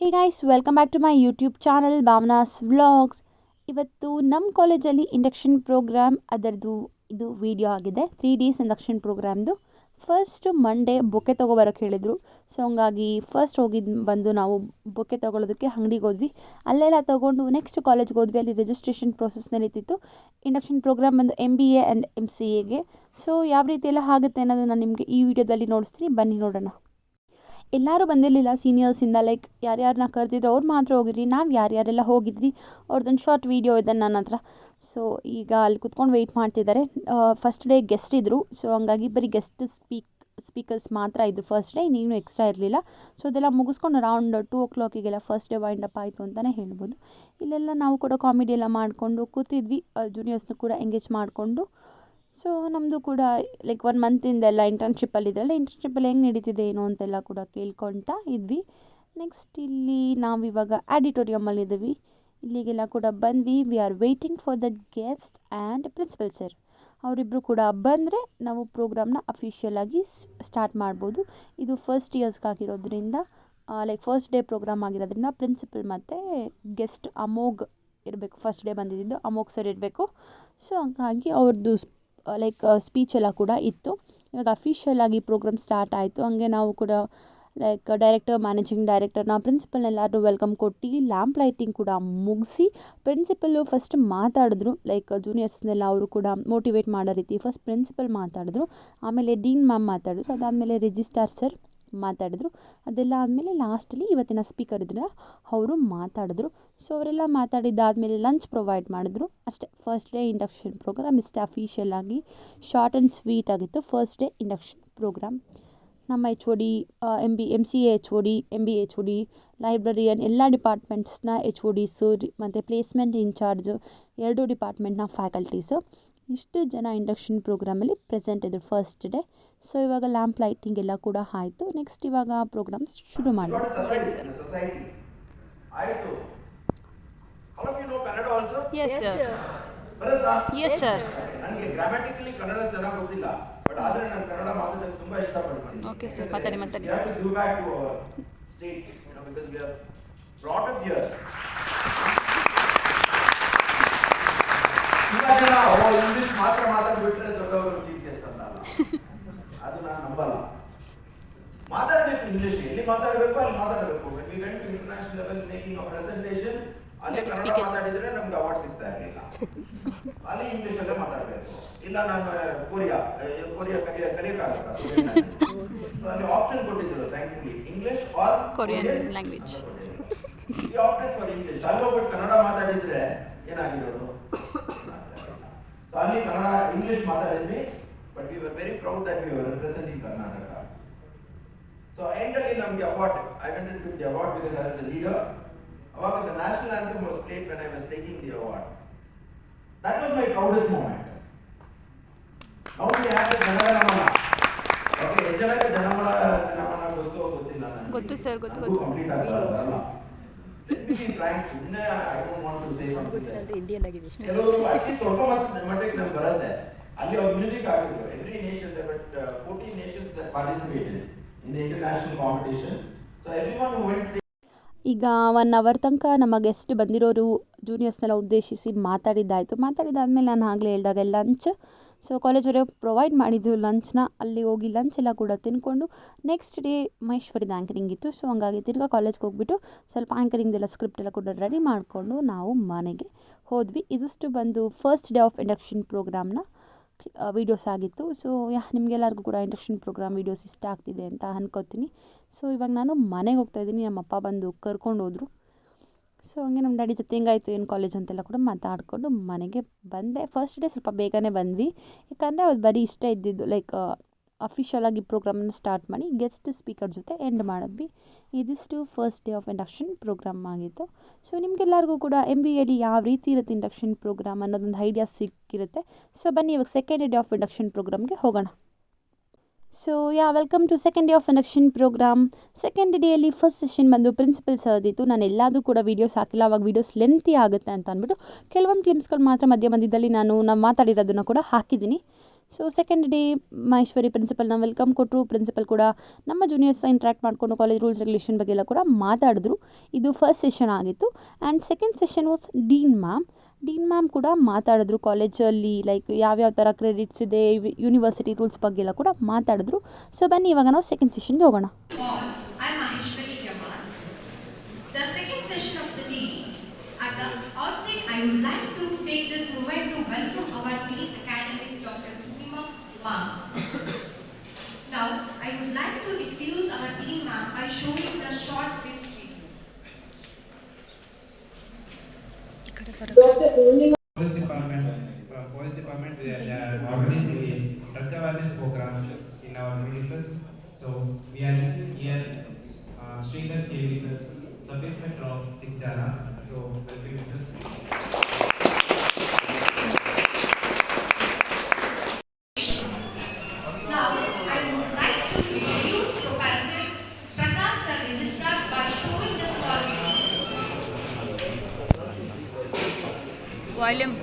Hey guys, welcome back to my YouTube channel Bhavana's vlogs. ಇವತ್ತು ನಮ್ಮ ಕಾಲೇಜಲ್ಲಿ ಇಂಡಕ್ಷನ್ ಪ್ರೋಗ್ರಾಮ್ ಅದರದ್ದು ಇದು ವಿಡಿಯೋ ಆಗಿದೆ. 3 days ಇಂಡಕ್ಷನ್ ಪ್ರೋಗ್ರಾಮ್ದು. ಫಸ್ಟ್ ಮಂಡೇ ಬೊಕ್ಕೆ ತೊಗೊಬರೋಕ್ಕೆ ಹೇಳಿದರು. ಸೊ ಹಂಗಾಗಿ ಫಸ್ಟ್ ಬಂದು ನಾವು ಬೊಕ್ಕೆ ತೊಗೊಳೋದಕ್ಕೆ ಅಂಗಡಿಗೆ ಹೋದ್ವಿ. ಅಲ್ಲೆಲ್ಲ ತೊಗೊಂಡು ನೆಕ್ಸ್ಟ್ ಕಾಲೇಜ್ಗೆ ಹೋದ್ವಿ. ಅಲ್ಲಿ ರಿಜಿಸ್ಟ್ರೇಷನ್ ಪ್ರೋಸೆಸ್ ನಡೀತಿತ್ತು. ಇಂಡಕ್ಷನ್ ಪ್ರೋಗ್ರಾಮ್ ಬಂದು MBA ಆ್ಯಂಡ್ MCAಗೆ. ಸೊ ಯಾವ ರೀತಿ ಎಲ್ಲ ಆಗುತ್ತೆ ಅನ್ನೋದು ನಾನು ನಿಮಗೆ ಈ ವಿಡಿಯೋದಲ್ಲಿ ನೋಡಿಸ್ತೀನಿ. ಬನ್ನಿ ನೋಡೋಣ. ಎಲ್ಲರೂ ಬಂದಿರಲಿಲ್ಲ ಸೀನಿಯರ್ಸಿಂದ. ಲೈಕ್ ಯಾರ್ಯಾರನ್ನ ಕರೆದಿದ್ರು ಅವ್ರು ಮಾತ್ರ ಹೋಗಿದ್ರಿ. ನಾವು ಯಾರ್ಯಾರೆಲ್ಲ ಹೋಗಿದ್ವಿ ಅವ್ರದ್ದೊಂದು ಶಾರ್ಟ್ ವೀಡಿಯೋ ಇದೆ ನನ್ನ ಹತ್ರ. ಸೊ ಈಗ ಅಲ್ಲಿ ಕುತ್ಕೊಂಡು ವೆಯ್ಟ್ ಮಾಡ್ತಿದ್ದಾರೆ. ಫಸ್ಟ್ ಡೇ ಗೆಸ್ಟ್ ಇದ್ದರು. ಸೊ ಹಂಗಾಗಿ ಬರೀ ಗೆಸ್ಟ್ ಸ್ಪೀಕರ್ಸ್ ಮಾತ್ರ ಇದ್ದರು ಫಸ್ಟ್ ಡೇ, ಇನ್ನೇನು ಎಕ್ಸ್ಟ್ರಾ ಇರಲಿಲ್ಲ. ಸೊ ಅದೆಲ್ಲ ಮುಗಿಸ್ಕೊಂಡು around 2 o'clock first day wind up ಆಯಿತು ಅಂತಲೇ ಹೇಳ್ಬೋದು. ಇಲ್ಲೆಲ್ಲ ನಾವು ಕೂಡ ಕಾಮಿಡಿ ಎಲ್ಲ ಮಾಡಿಕೊಂಡು ಕೂತಿದ್ವಿ. ಜೂನಿಯರ್ಸ್ನು ಕೂಡ ಎಂಗೇಜ್ ಮಾಡಿಕೊಂಡು. ಸೊ ನಮ್ಮದು ಕೂಡ ಲೈಕ್ 1 ಮಂತಿಂದೆಲ್ಲ ಇಂಟರ್ನ್ಶಿಪ್ಪಲ್ಲಿದ್ದರಲ್ಲ, ಇಂಟರ್ನ್ಶಿಪ್ಪಲ್ಲಿ ಹೆಂಗೆ ನಡೀತಿದೆ ಏನೋ ಅಂತೆಲ್ಲ ಕೂಡ ಕೇಳ್ಕೊಳ್ತಾ ಇದ್ವಿ. ನೆಕ್ಸ್ಟ್ ಇಲ್ಲಿ ನಾವಿವಾಗ ಆಡಿಟೋರಿಯಮಲ್ಲಿದ್ದೀವಿ. ಇಲ್ಲಿಗೆಲ್ಲ ಕೂಡ ಬಂದ್ವಿ. We are waiting for the guest and principal sir. ಅವರಿಬ್ಬರು ಕೂಡ ಬಂದರೆ ನಾವು ಪ್ರೋಗ್ರಾಮ್ನ ಅಫಿಷಿಯಲಾಗಿ ಸ್ಟಾರ್ಟ್ ಮಾಡ್ಬೋದು. ಇದು ಫಸ್ಟ್ ಇಯರ್ಸ್ಗಾಗಿರೋದ್ರಿಂದ ಲೈಕ್ ಫಸ್ಟ್ ಡೇ ಪ್ರೋಗ್ರಾಮ್ ಆಗಿರೋದ್ರಿಂದ ಪ್ರಿನ್ಸಿಪಲ್ ಮತ್ತು ಗೆಸ್ಟ್ ಅಮೋಘ್ ಇರಬೇಕು. ಫಸ್ಟ್ ಡೇ ಬಂದಿದ್ದು ಅಮೋಘ್ ಸರ್ ಇರಬೇಕು. ಸೊ ಹಂಗಾಗಿ ಅವ್ರದ್ದು ಲೈಕ್ ಸ್ಪೀಚ್ ಎಲ್ಲ ಕೂಡ ಇತ್ತು. ಇವಾಗ ಅಫಿಷಿಯಲಾಗಿ ಪ್ರೋಗ್ರಾಮ್ ಸ್ಟಾರ್ಟ್ ಆಯಿತು. ಹಂಗೆ ನಾವು ಕೂಡ ಲೈಕ್ ಡೈರೆಕ್ಟರ್, ಮ್ಯಾನೇಜಿಂಗ್ ಡೈರೆಕ್ಟರ್ನ, ಪ್ರಿನ್ಸಿಪಲ್ನೆಲ್ಲರೂ ವೆಲ್ಕಮ್ ಕೊಟ್ಟು ಲ್ಯಾಂಪ್ ಲೈಟಿಂಗ್ ಕೂಡ ಮುಗಿಸಿ ಪ್ರಿನ್ಸಿಪಲ್ಲು ಫಸ್ಟ್ ಮಾತಾಡಿದ್ರು. ಲೈಕ್ ಜೂನಿಯರ್ಸ್ನೆಲ್ಲ ಅವರು ಕೂಡ ಮೋಟಿವೇಟ್ ಮಾಡೋ ರೀತಿ ಫಸ್ಟ್ ಪ್ರಿನ್ಸಿಪಲ್ ಮಾತಾಡಿದ್ರು. ಆಮೇಲೆ ಡೀನ್ ಮ್ಯಾಮ್ ಮಾತಾಡಿದ್ರು. ಅದಾದಮೇಲೆ ರಿಜಿಸ್ಟ್ರಾರ್ ಸರ್ ಮಾತಾಡಿದ್ರು. ಅದೆಲ್ಲ ಆದಮೇಲೆ ಲಾಸ್ಟಲ್ಲಿ ಇವತ್ತಿನ ಸ್ಪೀಕರ್ ಇದ್ರೆ ಅವರು ಮಾತಾಡಿದ್ರು. ಸೊ ಅವರೆಲ್ಲ ಮಾತಾಡಿದ್ದಾದಮೇಲೆ ಲಂಚ್ ಪ್ರೊವೈಡ್ ಮಾಡಿದ್ರು. ಅಷ್ಟೇ, ಫಸ್ಟ್ ಡೇ ಇಂಡಕ್ಷನ್ ಪ್ರೋಗ್ರಾಮ್ ಇಷ್ಟೇ ಅಫಿಷಿಯಲಾಗಿ ಶಾರ್ಟ್ ಆ್ಯಂಡ್ ಸ್ವೀಟ್ ಆಗಿತ್ತು ಫಸ್ಟ್ ಡೇ ಇಂಡಕ್ಷನ್ ಪ್ರೋಗ್ರಾಮ್. ನಮ್ಮ HOD, MCA HOD, MBA HOD, librarian, ಎಲ್ಲ ಡಿಪಾರ್ಟ್ಮೆಂಟ್ಸ್ನ HODಸು ಮತ್ತು ಪ್ಲೇಸ್ಮೆಂಟ್ ಇನ್ಚಾರ್ಜು 2 ಡಿಪಾರ್ಟ್ಮೆಂಟ್ನ ಫ್ಯಾಕಲ್ಟೀಸು ಇಷ್ಟು ಜನ ಇಂಡಕ್ಷನ್ ಪ್ರೋಗ್ರಾಮಲ್ಲಿ ಪ್ರೆಸೆಂಟ್ ಇದ್ರು ಫಸ್ಟ್ ಡೇ. ಸೊ ಇವಾಗ ಲ್ಯಾಂಪ್ ಲೈಟಿಂಗ್ ಎಲ್ಲ ಕೂಡ ಆಯಿತು. ನೆಕ್ಸ್ಟ್ ಇವಾಗ ಪ್ರೋಗ್ರಾಮ್ಸ್ ಶುರು ಮಾಡಿದ್ರು. Yes sir. ನನಗೆ ಗ್ರಾಮ್ಯಾಟಿಕಲಿ ಕನ್ನಡ ಚೆನ್ನಾಗಿ ಗೊತ್ತಿಲ್ಲ, ಬಟ್ ಆದರೆ ನಾನು ಕನ್ನಡ ಮಾತಾಡೋಕ್ಕೆ ತುಂಬ ಇಷ್ಟಪಡ್ತೀನಿ. ಓಕೆ ಸರ್, ಮಾತಾಡಿ. We have to give back to our state, because we are brought up here. ತುಂಬ ಜನ ಇಂಗ್ಲಿಷ್ ಮಾತ್ರ ಮಾತಾಡ್ಬಿಟ್ರೆ ದೊಡ್ಡವರು ಚೀಫ್ ಗೆಸ್ಟ್ ಅಂತ, ಅದು ನಾನು ನಂಬಲ್ಲ. ಮಾತಾಡಬೇಕು ಇಂಗ್ಲಿಷ್, ಎಲ್ಲಿ ಮಾತಾಡಬೇಕು ಅಲ್ಲಿ ಮಾತಾಡಬೇಕು. when we went to international level making a presentation, ಅಲ್ಲಿ ಕನ್ನಡ ಮಾತಾಡಿದ್ರೆ ನಮ್ಗೆ ಅವಾರ್ಡ್ ಸಿಗ್ತಾ ಇರಲಿಲ್ಲ. ಅಲ್ಲಿ ಇಂಗ್ಲಿಷ್ ಅಲ್ಲೇ ಮಾತಾಡಬೇಕು. ಇಲ್ಲ ನಾನು ಕೊರಿಯಾ ಕಲಿಯೋಕ್ಕಾಗಲ್ಲ, ಅಲ್ಲಿ ಆಪ್ಷನ್ ಕೊಟ್ಟಿದ್ರು thankfully, English or Korean language. ಈ ಆಪ್ಷನ್ ಫಾರ್ ಇಂಗ್ಲಿಷ್. ಅಲ್ಲಿ ಹೋಗ್ಬಿಟ್ಟು ಕನ್ನಡ ಮಾತಾಡಿದ್ರೆ ಏನಾಗಿರೋದು? ಸೊ ಅಲ್ಲಿ ಕನ್ನಡ ಇಂಗ್ಲಿಷ್ ಮಾತಾಡಿದ್ವಿ, but we were very proud that we were representing Karnataka. So ಎಂಡಲ್ಲಿ ನಮಗೆ award, I wented to the award because I was the leader. ಅವಾಗ the national anthem was played when I was taking the award. That was my proudest moment. Now we have the Jana Gana Mana. Okay, ಜನಕ್ಕೆ ಜನಮನ ಗೊತ್ತಿಲ್ಲ ನನಗೆ. ಗೊತ್ತು sir, ಗೊತ್ತು. Complete ಆಗಲ್ಲ. I don't want to say something. ಕೆಲವರು at least ಸ್ವಲ್ಪ ಮಟ್ಟಿಗೆ ನಮ್ಗೆ ಬರುತ್ತೆ. ಅಲ್ಲಿ ಅವ್ರ ಮ್ಯೂಸಿಕ್ ಆಗಿದ್ರು. Every nation, there were 14 nations that participated in the international competition. So everyone who went. ಈಗ 1 hour ತನಕ ನಮ್ಮ ಗೆಸ್ಟ್ ಬಂದಿರೋರು ಜೂನಿಯರ್ಸ್ನೆಲ್ಲ ಉದ್ದೇಶಿಸಿ ಮಾತಾಡಿದ್ದಾದಮೇಲೆ ನಾನು ಆಗಲೇ ಹೇಳಿದಾಗ ಲಂಚ್. ಸೊ ಕಾಲೇಜವರೇ ಪ್ರೊವೈಡ್ ಮಾಡಿದ್ದು ಲಂಚ್ನ. ಅಲ್ಲಿ ಹೋಗಿ ಲಂಚ್ ಎಲ್ಲ ಕೂಡ ತಿನ್ಕೊಂಡು ನೆಕ್ಸ್ಟ್ ಡೇ ಮಹೇಶ್ವರಿದ ಆ್ಯಂಕರಿಂಗ್ ಇತ್ತು. ಸೊ ಹಂಗಾಗಿ ತಿರ್ಗಾ ಕಾಲೇಜ್ಗೆ ಹೋಗ್ಬಿಟ್ಟು ಸ್ವಲ್ಪ ಆ್ಯಂಕರಿಂಗ್ದೆಲ್ಲ ಸ್ಕ್ರಿಪ್ಟ್ ಎಲ್ಲ ಕೂಡ ರೆಡಿ ಮಾಡಿಕೊಂಡು ನಾವು ಮನೆಗೆ ಹೋದ್ವಿ. ಇದಿಷ್ಟು ಬಂದು ಫಸ್ಟ್ ಡೇ ಆಫ್ ಇಂಡಕ್ಷನ್ ಪ್ರೋಗ್ರಾಮ್ನ ವೀಡಿಯೋಸ್ ಆಗಿತ್ತು. ಸೊ ನಿಮಗೆಲ್ಲರಿಗೂ ಕೂಡ ಇಂಡಕ್ಷನ್ ಪ್ರೋಗ್ರಾಮ್ ವೀಡಿಯೋಸ್ ಇಷ್ಟ ಆಗ್ತಿದೆ ಅಂತ ಅನ್ಕೋತೀನಿ. ಸೊ ಇವಾಗ ನಾನು ಮನೆಗೆ ಹೋಗ್ತಾಯಿದ್ದೀನಿ. ನಮ್ಮ ಅಪ್ಪ ಬಂದು ಕರ್ಕೊಂಡು ಹೋದರು. ಸೊ ಹಂಗೆ ನಮ್ಮ ಡ್ಯಾಡಿ ಜೊತೆ ಹೆಂಗಾಯಿತು ಏನು ಕಾಲೇಜ್ ಅಂತೆಲ್ಲ ಕೂಡ ಮಾತಾಡಿಕೊಂಡು ಮನೆಗೆ ಬಂದೆ. ಫಸ್ಟ್ ಡೇ ಸ್ವಲ್ಪ ಬೇಗನೆ ಬಂದ್ವಿ, ಯಾಕಂದರೆ ಅದು ಬರೀ ಇಷ್ಟ ಇದ್ದಿದ್ದು ಲೈಕ್ ಅಫಿಷಿಯಲಾಗಿ ಪ್ರೋಗ್ರಾಮನ್ನು ಸ್ಟಾರ್ಟ್ ಮಾಡಿ ಗೆಸ್ಟ್ ಸ್ಪೀಕರ್ ಜೊತೆ ಎಂಡ್ ಮಾಡಿದ್ವಿ. ಇದಿಷ್ಟು first day of induction programme ಆಗಿತ್ತು. ಸೊ ನಿಮಗೆಲ್ಲರಿಗೂ ಕೂಡ MBAಲಿ ಯಾವ ರೀತಿ ಇರುತ್ತೆ ಇಂಡಕ್ಷನ್ ಪ್ರೋಗ್ರಾಮ್ ಅನ್ನೋದೊಂದು ಐಡಿಯಾ ಸಿಕ್ಕಿರುತ್ತೆ. ಸೊ ಬನ್ನಿ ಇವಾಗ ಸೆಕೆಂಡ್ ಡೇ ಆಫ್ ಇಂಡಕ್ಷನ್ ಪ್ರೋಗ್ರಾಮ್ಗೆ ಹೋಗೋಣ. So welcome to second day of induction programme. Second ಡೇಯಲ್ಲಿ ಫಸ್ಟ್ ಸೆಷನ್ ಬಂದು ಪ್ರಿನ್ಸಿಪಲ್ ಸರ್ದಿತ್ತು. ನಾನು ಎಲ್ಲದೂ ಕೂಡ ವೀಡಿಯೋಸ್ ಹಾಕಿಲ್ಲ, ಅವಾಗ ವೀಡಿಯೋಸ್ ಲೆಂತಿ ಆಗುತ್ತೆ ಅಂತ ಅಂದ್ಬಿಟ್ಟು ಕೆಲವೊಂದು ಕ್ಲಿಪ್ಸ್ಗಳು ಮಾತ್ರ ಮಧ್ಯದಲ್ಲಿ ನಾನು ಮಾತಾಡಿರೋದನ್ನು ಕೂಡ ಹಾಕಿದ್ದೀನಿ. ಸೊ ಸೆಕೆಂಡ್ ಡೇ ಮಹೇಶ್ವರಿ ಪ್ರಿನ್ಸಿಪಲ್ನ ವೆಲ್ಕಮ್ ಕೊಟ್ಟರು. ಪ್ರಿನ್ಸಿಪಲ್ ಕೂಡ ನಮ್ಮ ಜೂನಿಯರ್ಸ್ ಇಂಟ್ರ್ಯಾಕ್ಟ್ ಮಾಡಿಕೊಂಡು ಕಾಲೇಜ್ ರೂಲ್ಸ್ ರೆಗ್ಯುಲೇಷನ್ ಬಗ್ಗೆ ಎಲ್ಲ ಕೂಡ ಮಾತಾಡಿದ್ರು. ಇದು ಫಸ್ಟ್ ಸೆಷನ್ ಆಗಿತ್ತು. And second session was dean ma'am ಕೂಡ ಮಾತಾಡಿದ್ರು. ಕಾಲೇಜಲ್ಲಿ ಲೈಕ್ ಯಾವ್ಯಾವ ಥರ ಕ್ರೆಡಿಟ್ಸ್ ಇದೆ, ಯೂನಿವರ್ಸಿಟಿ ರೂಲ್ಸ್ ಬಗ್ಗೆ ಎಲ್ಲ ಕೂಡ ಮಾತಾಡಿದ್ರು. ಸೊ ಬನ್ನಿ ಇವಾಗ ನಾವು ಸೆಕೆಂಡ್ ಸೆಷನ್ಗೆ ಹೋಗೋಣ. I'm Maheshwari Kamal. The second session of the day. At the outset, I would like to take this moment to welcome our lead academics, Dr. Purnima Ma'am. Now, I would like to introduce our dean ma'am by showing the short clip screen. Dr. Purnima. Police department, they are organizing a drug awareness program in our premises. So we are here, Sridhar KV sir, sub-inspector of Chikjara. So welcome you sir. Now, I would like to introduce Professor Prakash Sir, Registrar, by showing the small clips. Volume.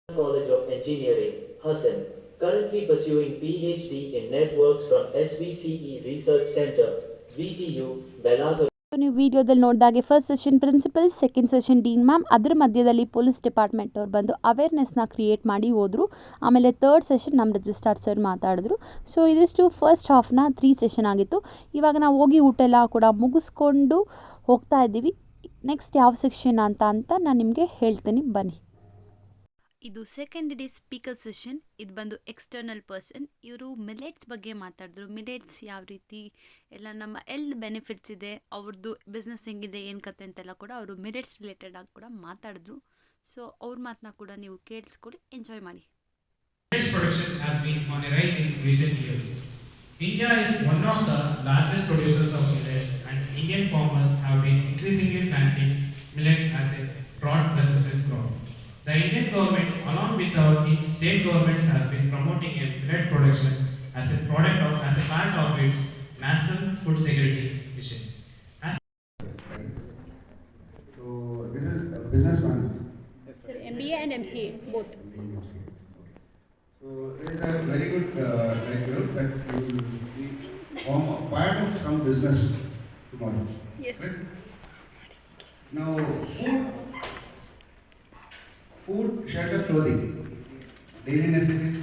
College of Engineering, Hassan, currently pursuing PhD in Networks from SVCE Research Center, VTU, Belagavi. ನೀವು ವಿಡಿಯೋದಲ್ಲಿ ನೋಡಿದಾಗೆ first session principal, second session dean ma'am, ಅದ್ರ ಮಧ್ಯದಲ್ಲಿ police department ಅವ್ರು ಬಂದು ಅವೇರ್ನೆಸ್ನ create ಮಾಡಿ ಹೋದರು. ಆಮೇಲೆ ಥರ್ಡ್ ಸೆಷನ್ ನಮ್ಮ ರಿಜಿಸ್ಟ್ರಾರ್ ಸರ್ ಮಾತಾಡಿದ್ರು. ಸೊ ಇದಿಷ್ಟು ಫಸ್ಟ್ ಹಾಫ್ನ 3 ಸೆಷನ್ ಆಗಿತ್ತು. ಇವಾಗ ನಾವು ಹೋಗಿ ಊಟ ಎಲ್ಲ ಕೂಡ ಮುಗಿಸ್ಕೊಂಡು ಹೋಗ್ತಾ ಇದ್ದೀವಿ. ನೆಕ್ಸ್ಟ್ ಯಾವ ಸೆಕ್ಷನ್ ಅಂತ ನಾನು ನಿಮಗೆ ಹೇಳ್ತೀನಿ, ಬನ್ನಿ. ಇದು ಸೆಕೆಂಡ್ ಡೇ ಸ್ಪೀಕರ್ ಸೆಷನ್. ಇದು ಬಂದು ಎಕ್ಸ್ಟರ್ನಲ್ ಪರ್ಸನ್. ಇವರು ಮಿಲೆಟ್ಸ್ ಬಗ್ಗೆ ಮಾತಾಡಿದ್ರು. ಮಿಲೆಟ್ಸ್ ಯಾವ ರೀತಿ ಎಲ್ಲ ನಮ್ಮ ಬೆನಿಫಿಟ್ಸ್ ಇದೆ, ಅವ್ರದ್ದು ಬಿಸ್ನೆಸ್ ಹೆಂಗಿದೆ, ಏನು ಕತೆ ಅಂತೆಲ್ಲ ಕೂಡ ಅವರು ಮಿಲೆಟ್ಸ್ ರಿಲೇಟೆಡ್ ಆಗಿ ಕೂಡ ಮಾತಾಡಿದ್ರು. ಸೊ ಅವ್ರ ಮಾತನ್ನ ಕೂಡ ನೀವು ಕೇಳಿಸ್ಕೊಳ್ಳಿ, ಎಂಜಾಯ್ ಮಾಡಿ. Millets production has been on a rise in recent years. India is one of the largest producers of millets, and Indian farmers have been increasingly planting millet as a drought-resistant crop. The Indian government, along with our state governments, has been promoting a millet production as a part of its national food security mission. So this is a business management. Sir, MBA and MCA both. So it is a very good curriculum that you will be form a part of some business tomorrow. Yes. Right? Now food, shelter, clothing, daily necessities,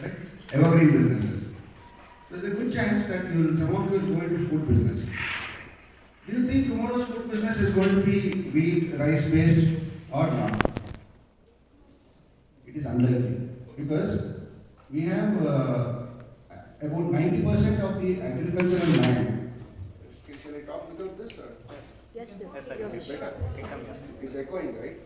right? Evergreen businesses. So there's a good chance that some of you will go into food business. Do you think tomorrow's food business is going to be wheat, rice based or not? It is unlikely because we have about 90% of the agricultural land. Can I talk without this? Or? Yes, sir. It's better. It's echoing, right?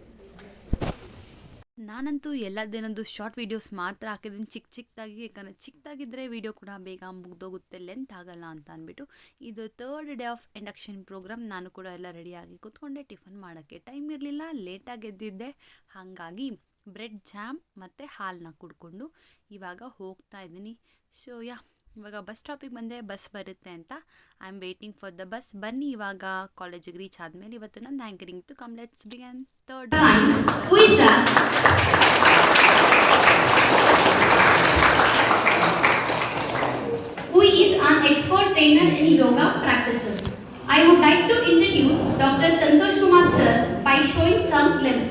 ನಾನಂತೂ ಎಲ್ಲದೇನೊಂದು short videos ಮಾತ್ರ ಹಾಕಿದ್ದೀನಿ ಚಿಕ್ಕದಾಗಿ, ಯಾಕಂದರೆ ಚಿಕ್ಕದಾಗಿದ್ದರೆ video ಕೂಡ ಬೇಗ ಮುಗ್ದೋಗುತ್ತೆ, length ಆಗಲ್ಲ ಅಂತ ಅಂದ್ಬಿಟ್ಟು. ಇದು third day of induction programme. ನಾನು ಕೂಡ ಎಲ್ಲ ರೆಡಿಯಾಗಿ ಕೂತ್ಕೊಂಡೆ. ಟಿಫನ್ ಮಾಡೋಕ್ಕೆ ಟೈಮ್ ಇರಲಿಲ್ಲ, ಲೇಟಾಗಿ ಎದ್ದಿದ್ದೆ. ಹಾಗಾಗಿ ಬ್ರೆಡ್ ಜಾಮ್ ಮತ್ತು ಹಾಲನ್ನ ಕುಡ್ಕೊಂಡು ಇವಾಗ ಹೋಗ್ತಾ ಇದ್ದೀನಿ. ಸೊ ಇವಾಗ ಬಸ್ ಸ್ಟಾಪಿಗೆ ಬಂದೆ, ಬಸ್ ಬರುತ್ತೆ ಅಂತ. I am waiting for the bus. ಬನ್ನಿ ಇವಾಗ ಕಾಲೇಜಿಗೆ ರೀಚ್ ಆದಮೇಲೆ ಇವತ್ತು ನಂದು ಆ್ಯಂಕರಿಂಗ್ ಇತ್ತು. Come let's begin third. Who is that? Who is an expert trainer in yoga practices? I would like to introduce Dr. Santosh Kumar sir by showing some clips.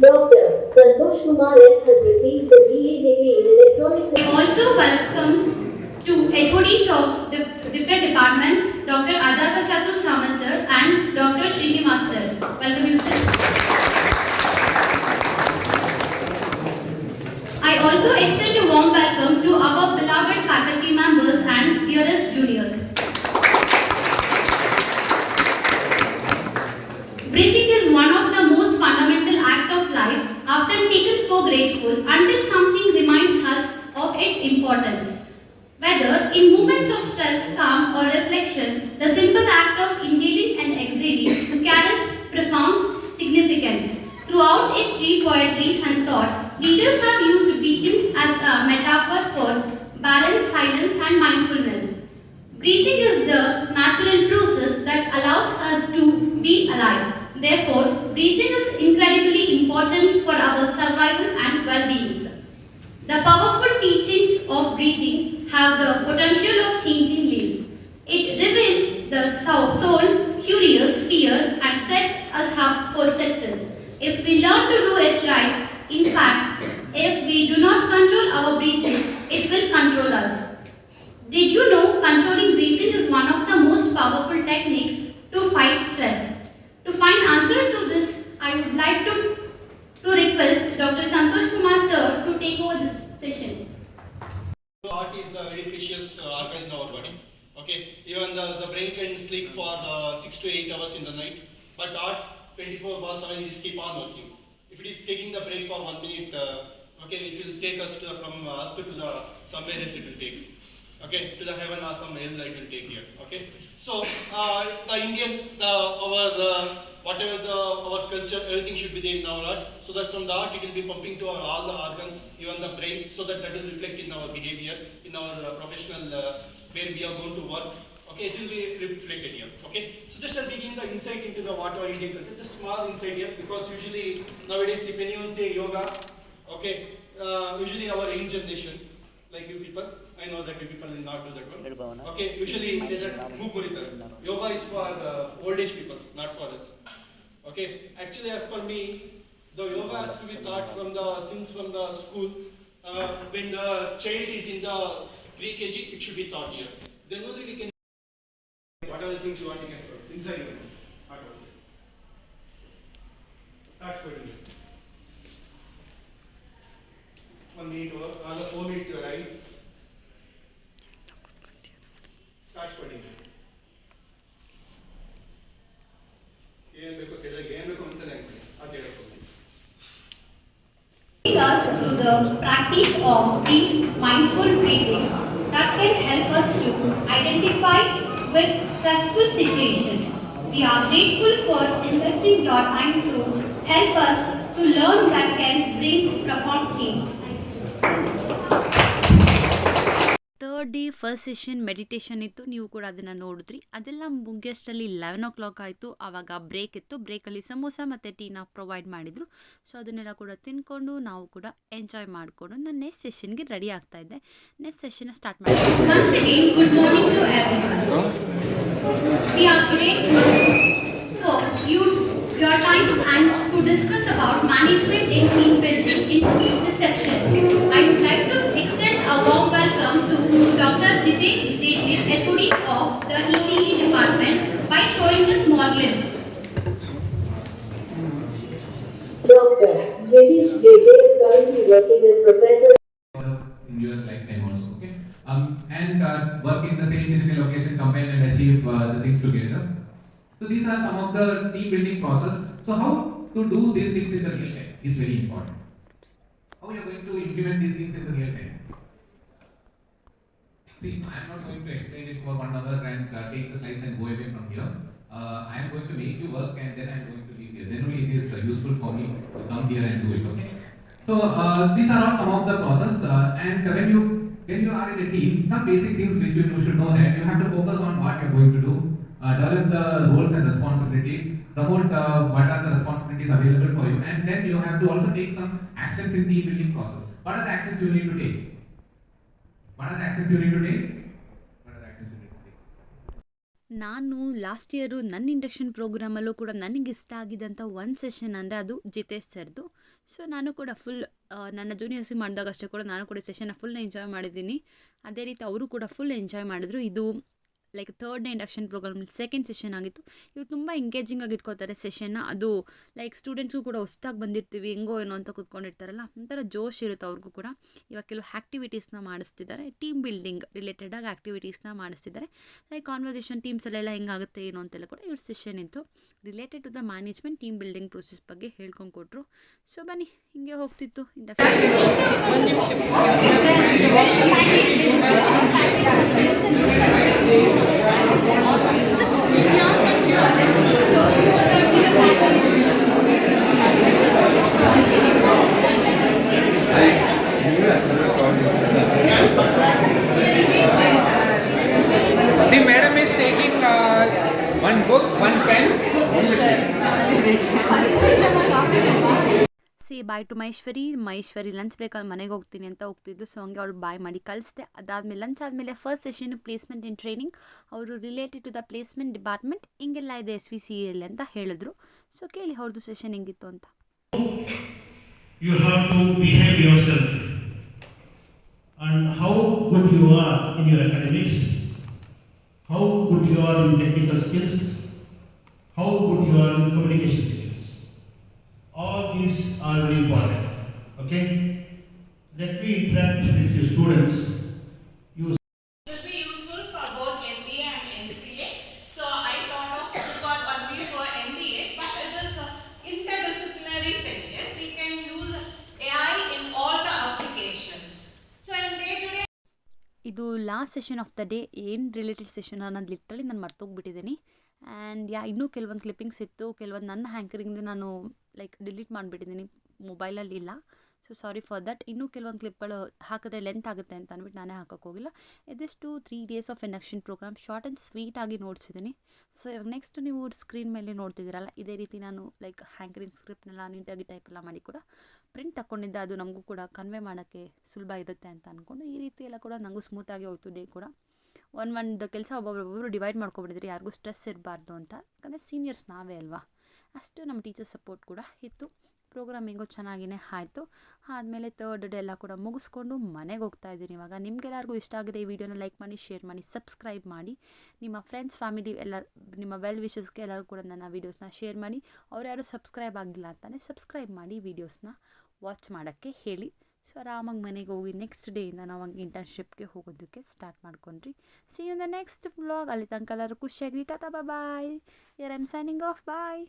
Dr. Santosh Kumar has received the BA in Electronics. I also welcome to HODs of the different departments, Dr. Ajata Shatu Samat sir and Dr. Srinivas sir. Welcome you sir. I also extend a warm welcome to our beloved faculty members and dearest juniors. Breathing is one of the most fundamental acts of life, often taken for grateful until something reminds us of its importance. Whether in moments of stress, calm or reflection, the simple act of inhaling and exhaling carries profound significance. Throughout history, poetry and thoughts, leaders have used breathing as a metaphor for balance, silence and mindfulness. Breathing is the natural process that allows us to be alive, Therefore, breathing is incredibly important for our survival and well-being. The powerful teachings of breathing have the potential of changing lives. It reveals the soul, curious, fear, and sets us up for success. If we learn to do it right, in fact, if we do not control our breathing, it will control us. Did you know controlling breathing is one of the most powerful techniques to fight stress? To find answer to this, I would like to request Dr. Santosh Kumar sir to take over this session. Heart is a very precious organ in our body. Okay, even the brain can sleep for 6 to 8 hours in the night, but heart 24/7 it is keep on working. If it is taking the break for 1 minute, okay, it will take us from earth to the somewhere else it will take. Okay, to the heaven or some hell it will take here. Okay, so the Indian, whatever our culture, everything should be there in our heart, so that from the heart it will be pumping to all the organs, even the brain, so that will reflect in our behavior, in our professional where we are going to work. Okay, it will be reflected here. Okay, so just as giving the insight into the what our Indian culture, just small insight here, because usually nowadays if anyone say yoga, okay, usually our young generation, like you people, I know that you people will not do that one. Okay, usually say that Mukuritar. Yoga is for old age people, not for us. Okay, actually as per me, the yoga has to be taught from the school. When the child is in the pre-KG, it should be taught here. Then only we can. What are the things you want to get from inside your heart? That's good. 1 minute or another 4 minutes you are right. Start sweating. Take us to the practice of deep mindful breathing that can help us to identify with stressful situations. We are grateful for investing your time to help us to learn that can bring profound change. Third day first session meditation ಇತ್ತು, ನೀವು ಕೂಡ ಅದನ್ನು ನೋಡಿದ್ರಿ. ಅದೆಲ್ಲ ಮುಗಿಯೋಷ್ಟರಲ್ಲಿ 11 o'clock ಆಯಿತು. ಆವಾಗ break ಇತ್ತು. ಬ್ರೇಕಲ್ಲಿ ಸಮೋಸ ಮತ್ತು ಟೀನ ಪ್ರೊವೈಡ್ ಮಾಡಿದರು. ಸೊ ಅದನ್ನೆಲ್ಲ ಕೂಡ ತಿನ್ಕೊಂಡು ನಾವು ಕೂಡ ಎಂಜಾಯ್ ಮಾಡಿಕೊಂಡು ನಾನು ನೆಕ್ಸ್ಟ್ ಸೆಷನ್ಗೆ ರೆಡಿ ಆಗ್ತಾಯಿದ್ದೆ. ನೆಕ್ಸ್ಟ್ ಸೆಷನ್ನ ಸ್ಟಾರ್ಟ್ ಮಾಡಿದ್ದೆ. Once again, good morning to everyone. We are grateful for your time and to discuss about management in team building in this section. I would like to extend a warm welcome to Dr. Jitesh JJ, HOD of the ECE department, by showing the small glimpse. Dr. Jitesh JJ is currently working as professor in your lifetime also, okay? And work in the same physical location, combine and achieve the things together. So these are some of the team building process. So how to do these things in the real time is very important. How you are going to implement these things in the real time? See, I am not going to explain it for 1 hour and take the slides and go away from here. I am going to make you work and then I am going to leave here. Then only it is useful for me to come here and do it, okay? So these are all some of the process and when you are in a team, some basic things which you should know that you have to focus on what you are going to do, develop the roles and responsibility, promote what are the responsibilities available for you, and then you have to also take some actions in team building process. What are the actions you need to take? ನಾನು last year ನನ್ನ induction ಪ್ರೋಗ್ರಾಮಲ್ಲೂ ಕೂಡ ನನಗೆ ಇಷ್ಟ ಆಗಿದ್ದಂಥ ಒಂದು session ಅಂದರೆ ಅದು ಜಿತೇಶ್ ಸರ್ದು. So ನಾನು ಕೂಡ ಫುಲ್ ನನ್ನ ಜೂನಿಯರ್ಸಿಗೆ ಮಾಡಿದಾಗಷ್ಟೇ ಕೂಡ ನಾನು ಕೂಡ ಸೆಷನ್ನ ಫುಲ್ ಎಂಜಾಯ್ ಮಾಡಿದ್ದೀನಿ. ಅದೇ ರೀತಿ ಅವರು ಕೂಡ ಫುಲ್ ಎಂಜಾಯ್ ಮಾಡಿದ್ರು. ಇದು like third day induction programme second session ಆಗಿತ್ತು. ಇವರು ತುಂಬ ಎಂಗೇಜಿಂಗ್ ಆಗಿ ಇಟ್ಕೋತಾರೆ ಸೆಷನ್ನ. ಅದು ಲೈಕ್ ಸ್ಟೂಡೆಂಟ್ಸ್ಗೂ ಕೂಡ ಹೊಸ್ದಾಗಿ ಬಂದಿರ್ತೀವಿ ಹೆಂಗೋ ಏನೋ ಅಂತ ಕೂತ್ಕೊಂಡಿರ್ತಾರಲ್ಲ, ಒಂಥರ ಜೋಶ್ ಇರುತ್ತೆ ಅವ್ರಿಗೂ ಕೂಡ. ಇವಾಗ ಕೆಲವು ಆ್ಯಕ್ಟಿವಿಟೀಸ್ನ ಮಾಡಿಸ್ತಿದ್ದಾರೆ, ಟೀಮ್ ಬಿಲ್ಡಿಂಗ್ ರಿಲೇಟೆಡಾಗಿ ಆ್ಯಕ್ಟಿವಿಟೀಸ್ನ ಮಾಡಿಸ್ತಿದ್ದಾರೆ. ಲೈಕ್ ಕಾನ್ವರ್ಸೇಷನ್ ಟೀಮ್ಸಲ್ಲೆಲ್ಲ ಹೆಂಗಾಗುತ್ತೆ ಏನೋ ಅಂತೆಲ್ಲ ಕೂಡ ಇವ್ರ ಸೆಷನ್ ಇತ್ತು. Related to the management team building process ಬಗ್ಗೆ ಹೇಳ್ಕೊಂಡು ಕೊಟ್ಟರು. ಸೊ ಬನ್ನಿ, ಹಿಂಗೆ ಹೋಗ್ತಿತ್ತು induction. See, madam is taking one book, one pen. Bye to Maheshwari lunch ಬ್ರೇಕಲ್ಲಿ ಮನೆಗೆ ಹೋಗ್ತೀನಿ ಅಂತ ಹೋಗ್ತಿದ್ದು. ಸೊ ಹಂಗೆ ಅವಳು ಬಾಯ್ ಮಾಡಿ ಕಳಿಸ್ದೆ. ಅದಾದಮೇಲೆ ಲಂಚ್ ಆದಮೇಲೆ first session placement in training. ಅವರು related to the placement department ಹಿಂಗೆಲ್ಲ ಇದೆ SVCEL ಅಂತ ಹೇಳಿದ್ರು. ಸೊ ಕೇಳಿ ಅವ್ರದ್ದು ಸೆಷನ್ ಹೆಂಗಿತ್ತು ಅಂತ. You have to behave yourself and how good you are in your academics, how good you are in technical skills, how good you are in communication skills. All these are very important. Okay? Let me interact with your students. You will be useful for both MBA and MCA. So I thought of got only for MBA, but it is an interdisciplinary thing. Yes, we can use AI in all the applications. So in day-to-day. ಇದು last session of the day. ಏನು related session ಅನ್ನೋದು literally ನಾನು ಮರ್ತೋಗ್ಬಿಟ್ಟಿದ್ದೀನಿ. And ಇನ್ನೂ ಕೆಲವೊಂದು clippings ಇತ್ತು. ಕೆಲವೊಂದು ನನ್ನ ಹ್ಯಾಂಕರಿಂಗ್ದು ನಾನು ಡಿಲೀಟ್ ಮಾಡಿಬಿಟ್ಟಿದ್ದೀನಿ, ಮೊಬೈಲಲ್ಲಿ ಇಲ್ಲ. So sorry for that. ಇನ್ನೂ ಕೆಲವೊಂದು ಕ್ಲಿಪ್ಗಳು ಹಾಕಿದ್ರೆ ಲೆಂತ್ ಆಗುತ್ತೆ ಅಂತ ಅಂದ್ಬಿಟ್ಟು ನಾನೇ ಹಾಕೋಕ್ಕೋಗಿಲ್ಲ. ಇದಿಷ್ಟು 3 days of induction programme short and ಸ್ವೀಟಾಗಿ ನೋಡ್ಸಿದ್ದೀನಿ. ಸೊ ಇವಾಗ ನೆಕ್ಸ್ಟ್ ನೀವು ಸ್ಕ್ರೀನ್ ಮೇಲೆ ನೋಡ್ತಿದ್ದೀರಲ್ಲ, ಇದೇ ರೀತಿ ನಾನು ಹ್ಯಾಂಕರಿಂಗ್ ಸ್ಕ್ರಿಪ್ಟ್ನೆಲ್ಲ ನೀಟಾಗಿ ಟೈಪೆಲ್ಲ ಮಾಡಿ ಕೂಡ ಪ್ರಿಂಟ್ ತಗೊಂಡಿದ್ದೆ. ಅದು ನಮಗೂ ಕೂಡ ಕನ್ವೆ ಮಾಡೋಕ್ಕೆ ಸುಲಭ ಇರುತ್ತೆ ಅಂತ ಅಂದ್ಕೊಂಡು ಈ ರೀತಿ ಎಲ್ಲ ಕೂಡ ನನಗೂ ಸ್ಮೂತಾಗಿ ಹೋಯ್ತು ಡೇ ಕೂಡ. ಒಂದು ಕೆಲಸ ಒಬ್ಬೊಬ್ಬರು ಡಿವೈಡ್ ಮಾಡ್ಕೊಬಿಟ್ಟಿದ್ರೆ ಯಾರಿಗೂ ಸ್ಟ್ರೆಸ್ ಇರಬಾರ್ದು ಅಂತ. ಯಾಕಂದರೆ ಸೀನಿಯರ್ಸ್ ನಾವೇ ಅಲ್ವಾ. ಅಷ್ಟು ನಮ್ಮ ಟೀಚರ್ ಸಪೋರ್ಟ್ ಕೂಡ ಇತ್ತು. ಪ್ರೋಗ್ರಾಮ್ ಹೆಂಗೋ ಚೆನ್ನಾಗಿಯೇ ಆಯಿತು. ಆದಮೇಲೆ ಥರ್ಡ್ ಡೇ ಎಲ್ಲ ಕೂಡ ಮುಗಿಸ್ಕೊಂಡು ಮನೆಗೆ ಹೋಗ್ತಾ ಇದ್ದೀನಿ ಇವಾಗ. ನಿಮಗೆಲ್ಲರಿಗೂ ಇಷ್ಟ ಆಗಿದೆ ಈ ವಿಡಿಯೋನ ಲೈಕ್ ಮಾಡಿ, ಶೇರ್ ಮಾಡಿ, ಸಬ್ಸ್ಕ್ರೈಬ್ ಮಾಡಿ. ನಿಮ್ಮ ಫ್ರೆಂಡ್ಸ್, ಫ್ಯಾಮಿಲಿ ಎಲ್ಲ, ನಿಮ್ಮ ವೆಲ್ ವಿಶಸ್ಗೆ ಎಲ್ಲರೂ ಕೂಡ ನನ್ನ ವೀಡಿಯೋಸ್ನ ಶೇರ್ ಮಾಡಿ. ಅವ್ರು ಯಾರು ಸಬ್ಸ್ಕ್ರೈಬ್ ಆಗಿಲ್ಲ ಅಂತಾನೆ ಸಬ್ಸ್ಕ್ರೈಬ್ ಮಾಡಿ ವೀಡಿಯೋಸ್ನ ವಾಚ್ ಮಾಡೋಕ್ಕೆ ಹೇಳಿ. ಸೊ ಆರಾಮಾಗಿ ಮನೆಗೆ ಹೋಗಿ ನೆಕ್ಸ್ಟ್ ಡೇಯಿಂದ ನಾವು ಹಂಗೆ ಇಂಟರ್ನ್ಶಿಪ್ಗೆ ಹೋಗೋದಕ್ಕೆ ಸ್ಟಾರ್ಟ್ ಮಾಡ್ಕೊಂಡ್ರಿ. See you in the next vlog. ಅಲ್ಲಿ ತನಕ ಎಲ್ಲರೂ ಖುಷಿಯಾಗಿ ಟಾಟಾ bye. Here I am signing off. Bye.